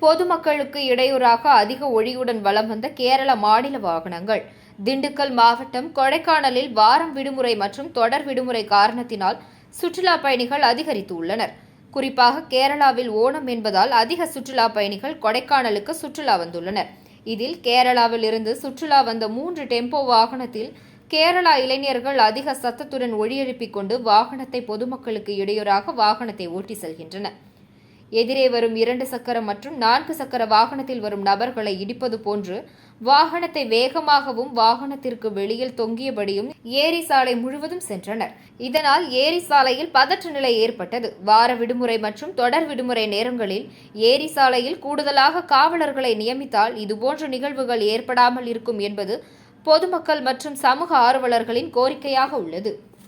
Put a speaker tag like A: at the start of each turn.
A: பொதுமக்களுக்கு இடையூறாக அதிக ஒளியுடன் வலம் வந்த கேரள மாநில வாகனங்கள். திண்டுக்கல் மாவட்டம் கொடைக்கானலில் வாரம் விடுமுறை மற்றும் தொடர் விடுமுறை காரணத்தினால் சுற்றுலா பயணிகள் அதிகரித்து உள்ளனர். குறிப்பாக கேரளாவில் ஓணம் என்பதால் அதிக சுற்றுலா பயணிகள் கொடைக்கானலுக்கு சுற்றுலா வந்துள்ளனர். இதில் கேரளாவில் இருந்து சுற்றுலா வந்த 3 டெம்போ வாகனத்தில் கேரளா இளைஞர்கள் அதிக சத்தத்துடன் ஒலி எழுப்பிக் கொண்டு வாகனத்தை பொதுமக்களுக்கு இடையூறாக வாகனத்தை ஓட்டி செல்கின்றனர். எதிரே வரும் 2 சக்கர மற்றும் 4 சக்கர வாகனத்தில் வரும் நபர்களை இடிப்பது போன்று வாகனத்தை வேகமாகவும் வாகனத்திற்கு வெளியில் தொங்கியபடியும் ஏரி சாலை முழுவதும் சென்றனர். இதனால் ஏரி சாலையில் பதற்ற நிலை ஏற்பட்டது. வார விடுமுறை மற்றும் தொடர் விடுமுறை நேரங்களில் ஏரி சாலையில் கூடுதலாக காவலர்களை நியமித்தால் இதுபோன்ற நிகழ்வுகள் ஏற்படாமல் இருக்கும் என்பது பொதுமக்கள் மற்றும் சமூக ஆர்வலர்களின் கோரிக்கையாக உள்ளது.